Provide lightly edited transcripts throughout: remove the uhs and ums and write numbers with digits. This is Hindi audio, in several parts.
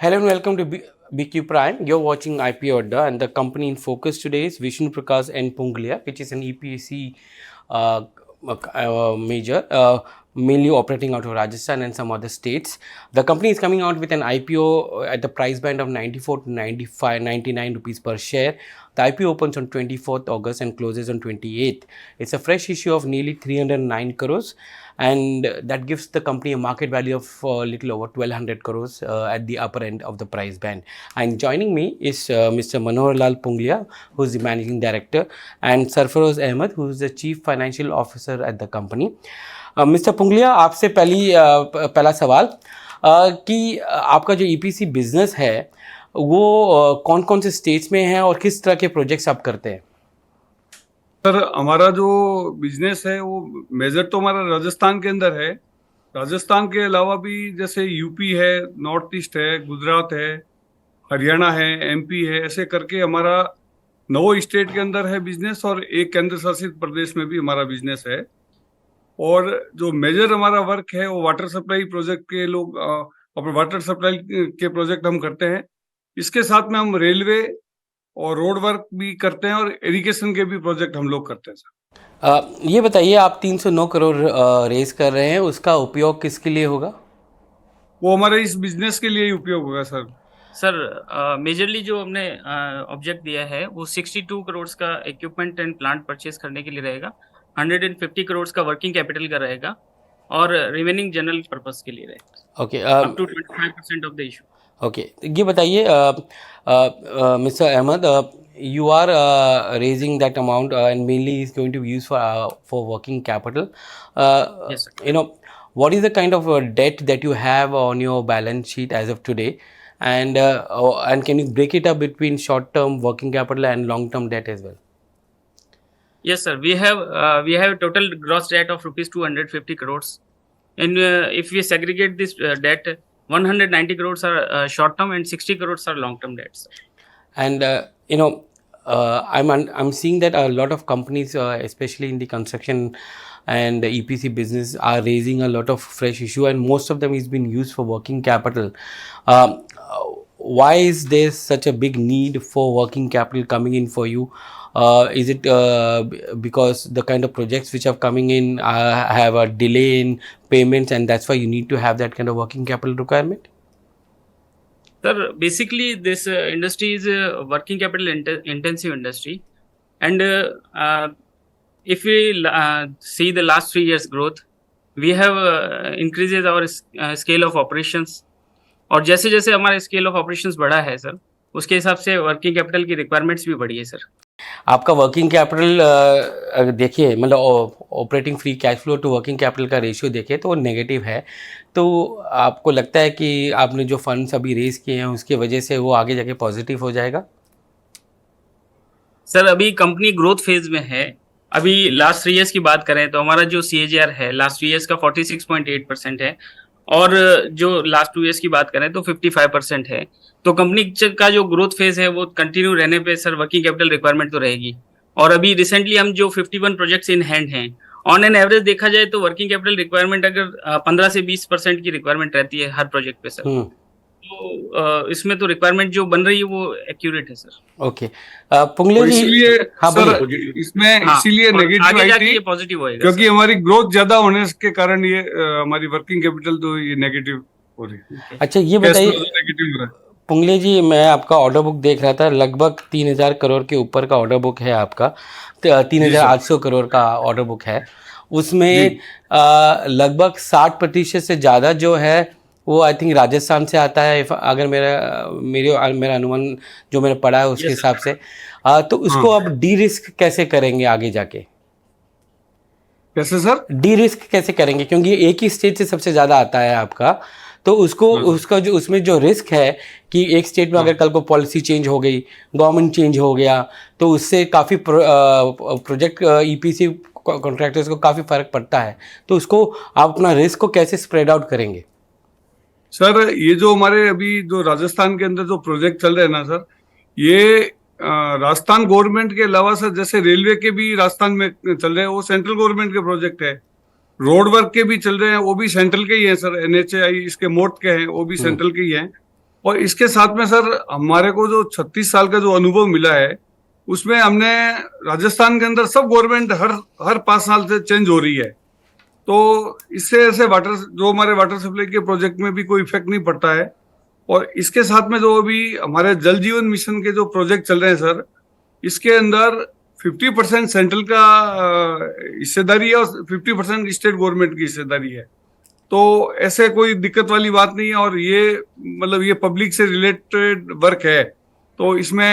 Hello and welcome to BQ Prime. You're watching IPO Adda, and the company in focus today is Vishnu Prakash and Punglia, which is an EPC major, mainly operating out of Rajasthan and some other states. The company is coming out with an IPO at the price band of 94 to 99 rupees per share. The IPO opens on 24th August and closes on 28th. It's a fresh issue of nearly 309 crores, and that gives the company a market value of little over 1200 crores at the upper end of the price band. And joining me is Mr. Manohar Lal Punglia, who is the managing director, and Sarfaroz Ahmed, who is the chief financial officer at the company. Mister Pungalia, आपसे पहला सवाल कि आपका जो ईपीसी बिजनेस है वो कौन कौन से स्टेट्स में है और किस तरह के प्रोजेक्ट्स आप करते हैं? सर, हमारा जो बिजनेस है वो मेजर तो हमारा राजस्थान के अंदर है। राजस्थान के अलावा भी जैसे यूपी है, नॉर्थ ईस्ट है, गुजरात है, हरियाणा है, एमपी है, ऐसे करके हमारा 9 स्टेट के अंदर है बिजनेस, और एक केंद्र शासित प्रदेश में भी हमारा बिजनेस है। और जो मेजर हमारा वर्क है वो वाटर सप्लाई प्रोजेक्ट के लोग वाटर सप्लाई के प्रोजेक्ट हम करते हैं। इसके साथ में हम रेलवे और रोड वर्क भी करते हैं और इरिगेशन के भी प्रोजेक्ट हम लोग करते हैं सर। ये बताइए, आप 309 करोड़ रेज कर रहे हैं, उसका उपयोग किसके लिए होगा? वो हमारे इस बिजनेस के लिए ही उपयोग होगा सर। सर मेजरली जो हमने ऑब्जेक्ट दिया है वो 62 करोड़ का इक्विपमेंट एंड प्लांट परचेज करने के लिए रहेगा, 150 करोड़ का वर्किंग कैपिटल का रहेगा और रिमेनिंग जनरल पर्पस के लिए रहेगा। Okay, up to 25% off the issue. Okay, ये बताइए mister Ahmed, you are raising that amount and mainly is going to be used for working capital. Yes, sir. You know, what is the kind of debt that you have on your balance sheet as of today, and can you break it up between short term working capital and long term debt as well? Yes, sir. We have total gross debt of rupees 250 crores, and if we segregate this debt, 190 crores are short term and 60 crores are long term debts. And you know, I'm seeing that a lot of companies, especially in the construction and the EPC business, are raising a lot of fresh issue, and most of them is being used for working capital. Why is there such a big need for working capital coming in for you? Is it because the kind of projects which are coming in have a delay in payments, and that's why you need to have that kind of working capital requirement? Sir, basically this industry is a working capital intensive industry, and if we see the last 3 years growth, we have increases our scale of operations, और जैसे जैसे हमारा स्केल ऑफ ऑपरेशंस बढ़ा है सर, उसके हिसाब से वर्किंग कैपिटल की रिक्वायरमेंट्स भी बढ़ी है सर। आपका वर्किंग कैपिटल देखिए, मतलब operating free cash flow to working capital का रेशियो देखें तो वो नेगेटिव है। तो आपको लगता है कि आपने जो फंड्स अभी रेज किए हैं उसकी वजह से वो आगे जाके पॉजिटिव हो जाएगा? सर, अभी कंपनी ग्रोथ फेज में है। अभी लास्ट 3 इयर्स की बात करें तो हमारा जो CAGR है लास्ट 3 इयर्स का 46.8% है, और जो लास्ट 2 इयर्स की बात करें तो 55% है। तो कंपनी का जो ग्रोथ फेज है वो कंटिन्यू रहने पे सर वर्किंग कैपिटल रिक्वायरमेंट तो रहेगी। और अभी रिसेंटली हम जो 51 प्रोजेक्ट्स इन हैंड हैं, ऑन एन एवरेज देखा जाए तो वर्किंग कैपिटल रिक्वायरमेंट अगर 15 से 20% की रिक्वायरमेंट रहती है हर प्रोजेक्ट पे सर। तो इसमें तो रिक्वायरमेंट जो बन रही है वो एक्यूरेट है सर। ओके, पुंगले जी, इसलिए हाँ सर, इसमें इसीलिए नेगेटिव आई थी पॉजिटिव होएगा क्योंकि हमारी ग्रोथ ज्यादा होने के कारण ये हमारी वर्किंग कैपिटल तो ये नेगेटिव हो रही है। अच्छा, ये बताइए नेगेटिव हो रहा है। पुंगले जी, मैं आपका ऑर्डर बुक देख रहा था, लगभग 3000 करोड़ के ऊपर का ऑर्डर बुक है आपका, 3800 करोड़ का ऑर्डर बुक है। उसमें लगभग 60% से ज़्यादा जो है वो आई थिंक राजस्थान से आता है, अगर मेरा अनुमान जो मैंने पढ़ा है उसके हिसाब से। तो उसको अब डी रिस्क कैसे करेंगे आगे जाके? कैसे सर? डी रिस्क कैसे करेंगे, क्योंकि एक ही स्टेट से सबसे ज़्यादा आता है आपका, तो उसका जो उसमें जो रिस्क है कि एक स्टेट में अगर कल को पॉलिसी चेंज हो गई, गवर्नमेंट चेंज हो गया, तो उससे काफ़ी प्रोजेक्ट EPC कॉन्ट्रैक्टर्स को काफ़ी फर्क पड़ता है। तो उसको आप अपना रिस्क को कैसे स्प्रेड आउट करेंगे? सर, ये जो हमारे अभी जो राजस्थान के अंदर जो प्रोजेक्ट चल रहे हैं ना सर, ये राजस्थान गवर्नमेंट के अलावा सर जैसे रेलवे के भी राजस्थान में चल रहे हैं, वो सेंट्रल गवर्नमेंट के प्रोजेक्ट है। रोड वर्क के भी चल रहे हैं, वो भी सेंट्रल के ही हैं सर। NHAI इसके मोट के हैं, वो भी सेंट्रल के ही हैं। और इसके साथ में सर हमारे को जो 36 साल का जो अनुभव मिला है उसमें हमने राजस्थान के अंदर सब गवर्नमेंट हर 5 साल से चेंज हो रही है, तो इससे ऐसे वाटर जो हमारे वाटर सप्लाई के प्रोजेक्ट में भी कोई इफेक्ट नहीं पड़ता है। और इसके साथ में जो अभी हमारे जल जीवन मिशन के जो प्रोजेक्ट चल रहे हैं सर, इसके अंदर 50% सेंट्रल का हिस्सेदारी है और 50% स्टेट गवर्नमेंट की हिस्सेदारी है, तो ऐसे कोई दिक्कत वाली बात नहीं है। और ये मतलब ये पब्लिक से रिलेटेड वर्क है, तो इसमें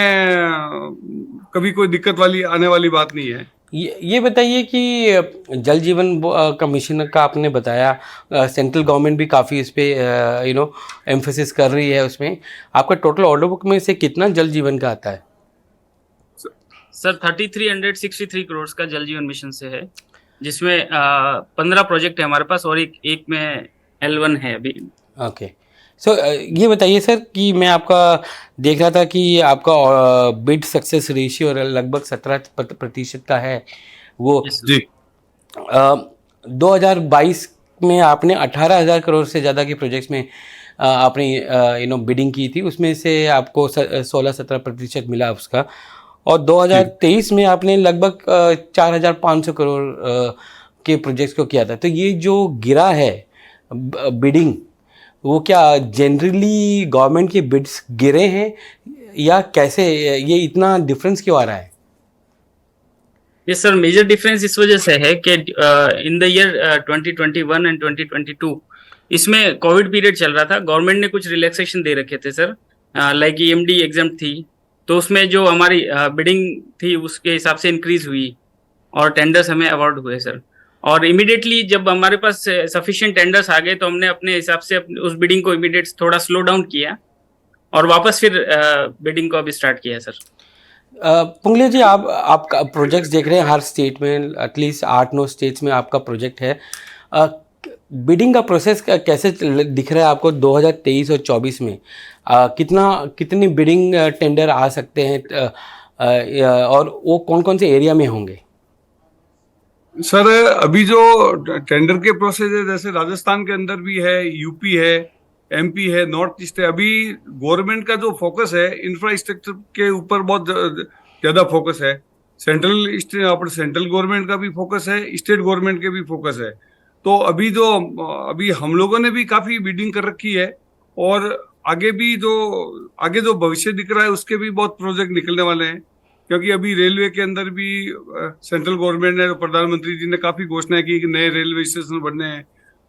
कभी कोई दिक्कत वाली आने वाली बात नहीं है। ये बताइए कि जल जीवन का मिशन का आपने बताया, सेंट्रल गवर्नमेंट भी काफ़ी इस पे एम्फेसिस कर रही है। उसमें आपका टोटल ऑर्डर बुक में से कितना जल जीवन का आता है? सर 3363 करोड़ का जल जीवन मिशन से है, जिसमें 15 प्रोजेक्ट है हमारे पास और एक में L1 है अभी। ओके, सो ये बताइए सर कि मैं आपका देख रहा था कि आपका बिड सक्सेस रेशियो लगभग 17% का है वो। Yes, sir. जी 2022 में आपने 18,000 करोड़ से ज़्यादा के प्रोजेक्ट्स में आपने बिडिंग की थी, उसमें से आपको 16-17% मिला उसका। और 2023 में आपने लगभग 4,500 करोड़ के प्रोजेक्ट्स को किया था। तो ये जो गिरा है बिडिंग, वो क्या जनरली गवर्नमेंट के बिड्स गिरे हैं या कैसे, ये इतना डिफरेंस क्यों आ रहा है? यस सर, मेजर डिफरेंस इस वजह से है कि इन द ईयर 2021 एंड 2022 इसमें कोविड पीरियड चल रहा था, गवर्नमेंट ने कुछ रिलैक्सेशन दे रखे थे सर, लाइक EMD एग्जाम थी, तो उसमें जो हमारी बिडिंग थी उसके हिसाब से इंक्रीज हुई और टेंडर्स हमें अवार्ड हुए सर। और इमीडिएटली जब हमारे पास सफिशिएंट टेंडर्स आ गए तो हमने अपने हिसाब से उस बिडिंग को इमीडिएट थोड़ा स्लो डाउन किया और वापस फिर बिडिंग को अभी स्टार्ट किया है सर। पुंगले जी, आप प्रोजेक्ट्स देख रहे हैं हर स्टेट में, एटलीस्ट 8-9 स्टेट्स में आपका प्रोजेक्ट है। बिडिंग का प्रोसेस कैसे दिख रहा है आपको 2023 और 24 में? कितनी बिडिंग टेंडर आ सकते हैं और वो कौन कौन से एरिया में होंगे? सर अभी जो टेंडर के प्रोसेस है, जैसे राजस्थान के अंदर भी है, यूपी है, MP है, नॉर्थ ईस्ट है, अभी गवर्नमेंट का जो फोकस है इंफ्रास्ट्रक्चर के ऊपर बहुत ज्यादा फोकस है। सेंट्रल गवर्नमेंट का भी फोकस है, स्टेट गवर्नमेंट के भी फोकस है। तो अभी हम लोगों ने भी काफी बिडिंग कर रखी है और आगे जो भविष्य दिख रहा है उसके भी बहुत प्रोजेक्ट निकलने वाले हैं, क्योंकि अभी रेलवे के अंदर भी सेंट्रल गवर्नमेंट ने, प्रधानमंत्री जी ने काफी घोषणा की कि नए रेलवे स्टेशन बनने हैं।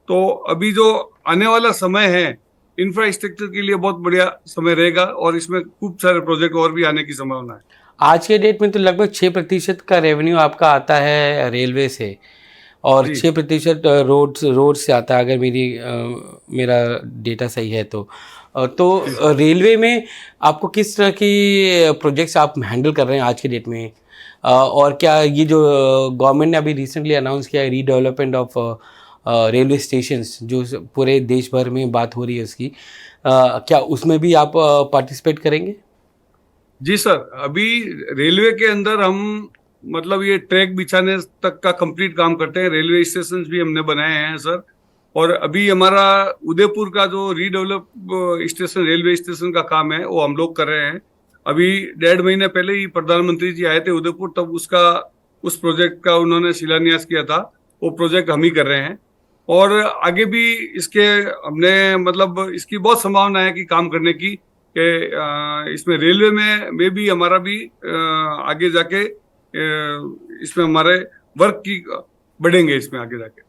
तो अभी जो आने वाला समय है इंफ्रास्ट्रक्चर के लिए बहुत बढ़िया समय रहेगा और इसमें खूब सारे प्रोजेक्ट और भी आने की संभावना है। आज के डेट में तो लगभग 6% का रेवेन्यू आपका आता है रेलवे से और 6% रोड से आता है, अगर मेरा डेटा सही है तो। रेलवे में आपको किस तरह की प्रोजेक्ट्स आप हैंडल कर रहे हैं आज के डेट में? और क्या ये जो गवर्नमेंट ने अभी रिसेंटली अनाउंस किया है रीडेवलपमेंट ऑफ रेलवे स्टेशंस, जो पूरे देश भर में बात हो रही है उसकी, क्या उसमें भी आप पार्टिसिपेट करेंगे? जी सर, अभी रेलवे के अंदर हम मतलब ये ट्रैक बिछाने तक का कंप्लीट काम करते हैं, रेलवे स्टेशन भी हमने बनाए हैं सर। और अभी हमारा उदयपुर का जो रीडेवलप स्टेशन, रेलवे स्टेशन का काम है वो हम लोग कर रहे हैं। अभी 1.5 महीने पहले ही प्रधानमंत्री जी आए थे उदयपुर, तब उस प्रोजेक्ट का उन्होंने शिलान्यास किया था, वो प्रोजेक्ट हम ही कर रहे हैं। और आगे भी हमने मतलब इसकी बहुत संभावना है कि काम करने की, कि इसमें रेलवे में भी हमारा भी आगे जाके इसमें हमारे वर्क की बढ़ेंगे इसमें आगे जाके।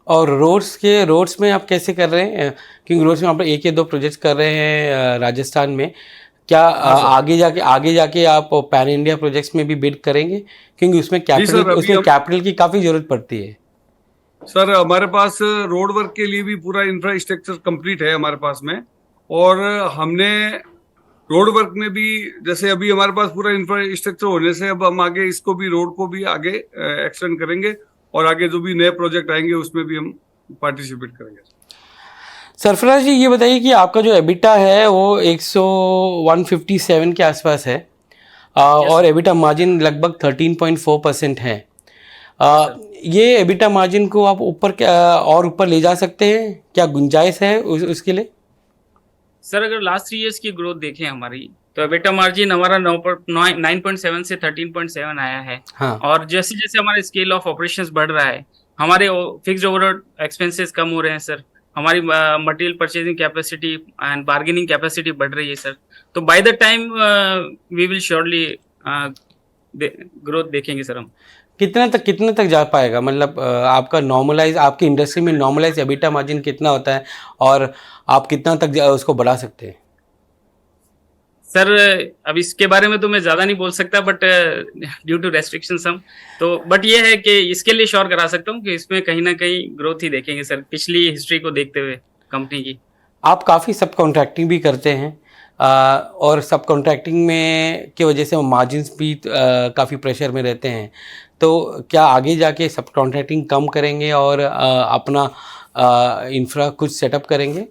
और रोड्स में आप कैसे कर रहे हैं? क्योंकि रोड्स में आप 1 या 2 प्रोजेक्ट्स कर रहे हैं राजस्थान में, क्या आगे जाके आप पैन इंडिया प्रोजेक्ट्स में भी बिड करेंगे? क्योंकि उसमें कैपिटल की काफ़ी ज़रूरत पड़ती है। सर हमारे पास रोड वर्क के लिए भी पूरा इंफ्रास्ट्रक्चर कंप्लीट है हमारे पास में, और हमने रोड वर्क में भी जैसे अभी हमारे पास पूरा इंफ्रास्ट्रक्चर होने से अब हम आगे इसको भी, रोड को भी आगे एक्सटेंड करेंगे और आगे जो भी नए प्रोजेक्ट आएंगे उसमें भी हम पार्टिसिपेट करेंगे। सरफराज जी, ये बताइए कि आपका जो एबिटा है वो 157 के आसपास है और एबिटा मार्जिन लगभग 13.4% है। ये एबिटा मार्जिन को आप ऊपर ले जा सकते हैं? क्या गुंजाइश है उसके लिए? सर अगर लास्ट 3 इयर्स की ग्रोथ देखें हमारी, तो एबिटा मार्जिन हमारा 9.7 से 13.7 आया है। हाँ। और जैसे जैसे हमारा स्केल ऑफ ऑपरेशंस बढ़ रहा है, हमारे फिक्स्ड ओवरहेड एक्सपेंसेस कम हो रहे हैं सर। हमारी material purchasing capacity and bargaining capacity बढ़ रही है सर। तो by the time we will surely growth देखेंगे सर हम। कितने तक जा पाएगा, मतलब आपका नॉर्मलाइज, आपकी इंडस्ट्री में नॉर्मलाइज एबिटा मार्जिन कितना होता है और आप कितना तक उसको बढ़ा सकते हैं? सर अब इसके बारे में तो मैं ज्यादा नहीं बोल सकता, बट ड्यू टू रेस्ट्रिक्शंस हम तो, बट ये है कि इसके लिए श्योर करा सकता हूँ कि इसमें कहीं ना कहीं ग्रोथ ही देखेंगे सर, पिछली हिस्ट्री को देखते हुए कंपनी की। आप काफ़ी सब कॉन्ट्रैक्टिंग भी करते हैं और सब कॉन्ट्रैक्टिंग में की वजह से मार्जिन्स भी काफ़ी प्रेशर में रहते हैं, तो क्या आगे जाके सब कॉन्ट्रैक्टिंग कम करेंगे और अपना इंफ्रा कुछ सेटअप करेंगे?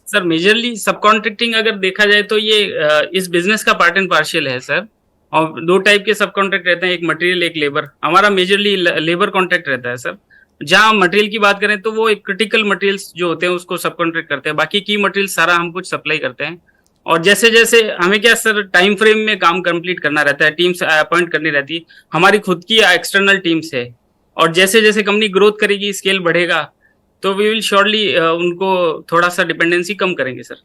सर मेजरली सब कॉन्ट्रैक्टिंग अगर देखा जाए तो ये इस बिजनेस का पार्ट एंड पार्शियल है सर। और दो टाइप के सब कॉन्ट्रैक्ट रहते हैं, एक मटेरियल एक लेबर। हमारा मेजरली लेबर कॉन्ट्रैक्ट रहता है सर। जहाँ मटेरियल की बात करें तो वो एक क्रिटिकल मटेरियल्स जो होते हैं उसको सब कॉन्ट्रैक्ट करते हैं, बाकी की मटेरियल सारा हम कुछ सप्लाई करते हैं। और जैसे जैसे हमें क्या सर टाइम फ्रेम में काम कंप्लीट करना रहता है, टीम्स अपॉइंट करनी रहती है, हमारी खुद की एक्सटर्नल टीम्स है। और जैसे जैसे कंपनी ग्रोथ करेगी, स्केल बढ़ेगा, तो वी विल श्योरली उनको थोड़ा सा डिपेंडेंसी कम करेंगे सर।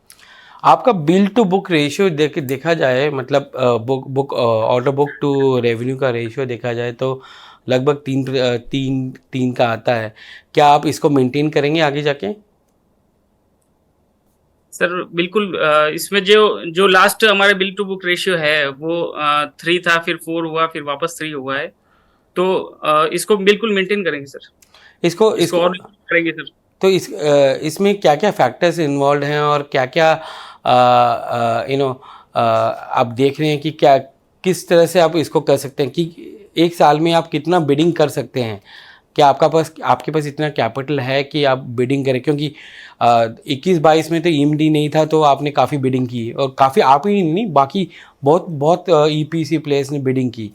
आपका बिल टू बुक रेशियो देखा जाए, मतलब ऑर्डर बुक टू रेवेन्यू का रेशियो देखा जाए तो लगभग तीन का आता है। क्या आप इसको मेंटेन करेंगे आगे जाके? सर बिल्कुल, इसमें जो लास्ट हमारे बिल टू बुक रेशियो है वो 3 था, फिर 4 हुआ, फिर वापस 3 हुआ है। तो इसको बिल्कुल मेंटेन करेंगे सर, इसको और करेंगे सर। तो इसमें क्या क्या फैक्टर्स इन्वॉल्व हैं और क्या क्या आप देख रहे हैं कि क्या किस तरह से आप इसको कर सकते हैं कि एक साल में आप कितना बिडिंग कर सकते हैं? क्या आपके पास इतना कैपिटल है कि आप बिडिंग करें? क्योंकि 21-22 में तो ईएमडी नहीं था, तो आपने काफ़ी बिडिंग की और काफ़ी, आप ही नहीं बाकी बहुत बहुत ईपीसी प्लेयर्स ने बिडिंग की,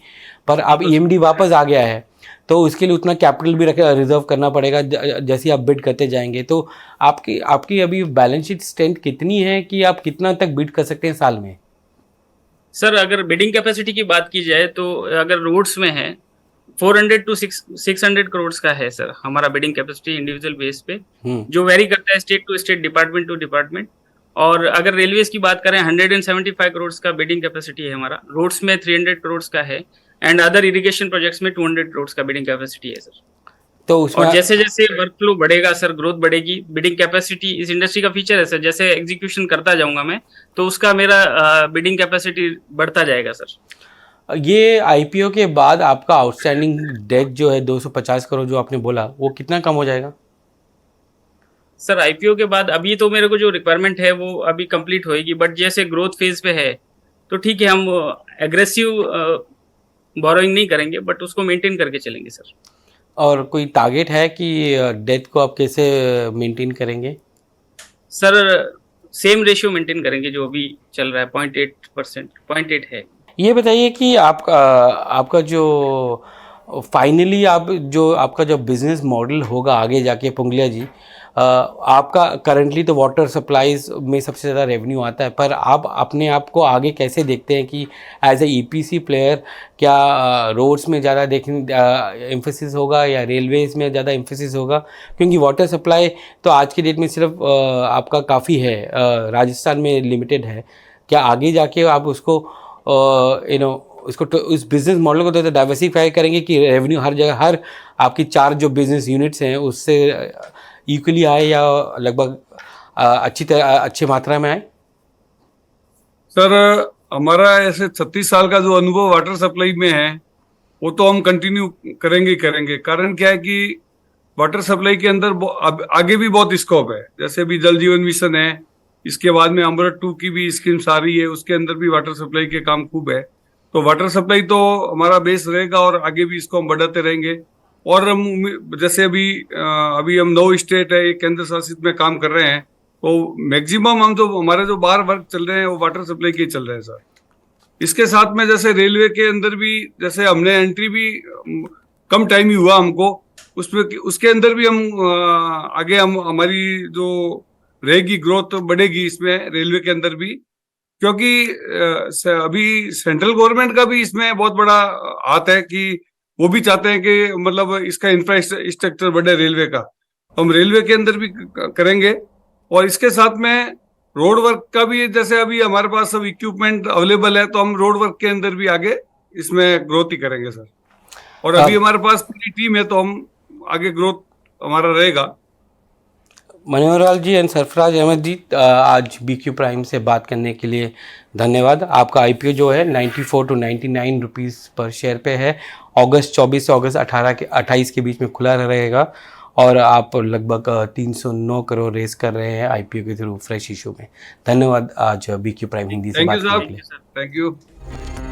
पर अब ईएमडी वापस आ गया है तो उसके लिए उतना कैपिटल भी रिजर्व करना पड़ेगा जैसे आप बिड करते जाएंगे। तो आपकी अभी बैलेंस शीट स्ट्रेंथ कितनी है कि आप कितना तक बिड कर सकते हैं साल में? सर अगर बिडिंग कैपेसिटी की बात की जाए तो अगर रोड्स में है 400 to 600 करोड़ का है सर हमारा बिडिंग कैपेसिटी इंडिविजुअल बेस पे, जो वेरी करता है state to state, department to department. और अगर रेलवेज की बात करें 175 करोड़ का बिडिंग कैपेसिटी है हमारा, रोड्स में 300 करोड़ का है, एंड अदर इरिगेशन प्रोजेक्ट्स में 200 करोड़ का बिडिंग कैपेसिटी है सर। तो उसमें और जैसे जैसे वर्कफ्लो बढ़ेगा सर, ग्रोथ बढ़ेगी, बिडिंग कैपेसिटी इस इंडस्ट्री का फीचर है सर, जैसे एग्जीक्यूशन करता जाऊंगा मैं तो उसका मेरा बिडिंग कैपेसिटी बढ़ता जाएगा सर। ये आईपीओ के बाद आपका आउटस्टैंडिंग डेट जो है 250 करोड़ जो आपने बोला, वो कितना कम हो जाएगा? सर आईपीओ के बाद अभी तो मेरे को जो रिक्वायरमेंट है वो अभी कंप्लीट होएगी, बट जैसे ग्रोथ फेज पे है तो ठीक है, हम एग्रेसिव बोरोइंग नहीं करेंगे, बट उसको मेंटेन करके चलेंगे सर। और कोई टारगेट है कि डेट को आप कैसे मेंटेन करेंगे? सर सेम रेशियो मेंटेन करेंगे जो अभी चल रहा है, 0.8%, 0.8 है। ये बताइए कि आपका जो फाइनली आपका जो बिजनेस मॉडल होगा आगे जाके पुंगलिया जी, आपका करंटली तो वाटर सप्लाईज में सबसे ज़्यादा रेवेन्यू आता है, पर आप अपने आप को आगे कैसे देखते हैं कि एज ए ईपीसी प्लेयर, क्या रोड्स में ज़्यादा एम्फेसिस होगा या रेलवेज में ज़्यादा एम्फेसिस होगा? क्योंकि वाटर सप्लाई तो आज की डेट में सिर्फ आपका काफ़ी है, राजस्थान में लिमिटेड है। क्या आगे जाके आप उसको उसको उस बिजनेस मॉडल को तो डाइवर्सिफाई करेंगे कि रेवेन्यू हर जगह, हर आपकी 4 जो बिजनेस यूनिट्स हैं उससे इक्वली आए या लगभग अच्छी मात्रा में आए? सर हमारा ऐसे 36 साल का जो अनुभव वाटर सप्लाई में है वो तो हम कंटिन्यू करेंगे ही करेंगे। कारण क्या है कि वाटर सप्लाई के अंदर आगे भी बहुत स्कोप है। जैसे भी जल जीवन मिशन है, इसके बाद में अमृत 2 की भी स्कीम्स आ रही है, उसके अंदर भी वाटर सप्लाई के काम खूब है। तो वाटर सप्लाई तो हमारा बेस रहेगा और आगे भी इसको हम बढ़ाते रहेंगे। और हम जैसे अभी हम 9 स्टेट है, एक केंद्र शासित में काम कर रहे हैं, तो मैक्सिमम हम जो हमारे जो बाहर वर्क चल रहे हैं वो वाटर सप्लाई के चल रहे हैं सर। इसके साथ में जैसे रेलवे के अंदर भी, जैसे हमने एंट्री भी कम टाइम ही हुआ हमको, उसके अंदर भी हम आगे हम हमारी जो रहेगी, ग्रोथ बढ़ेगी इसमें रेलवे के अंदर भी, क्योंकि अभी सेंट्रल गवर्नमेंट का भी इसमें बहुत बड़ा हाथ है कि वो भी चाहते हैं कि मतलब इसका इंफ्रास्ट्रक्चर बढ़े रेलवे का, तो हम रेलवे के अंदर भी करेंगे। और इसके साथ में रोड वर्क का भी, जैसे अभी हमारे पास सब इक्विपमेंट अवेलेबल है, तो हम रोड वर्क के अंदर भी आगे इसमें ग्रोथ ही करेंगे सर। और अभी हमारे पास पूरी टीम है, तो हम आगे ग्रोथ हमारा रहेगा। मनोहर लाल जी एंड सरफराज अहमद जी, आज BQ प्राइम से बात करने के लिए धन्यवाद। आपका IPO जो है 94 to 99 रुपीज़ पर शेयर पे है। अगस्त 24 से अगस्त 28 के बीच में खुला रहेगा और आप लगभग 309 करोड़ रेस कर रहे हैं IPO के थ्रू फ्रेश इशू में। धन्यवाद आज BQ प्राइम हिंदी से थैंक बात यू करने साहब, के लिए। Thank you.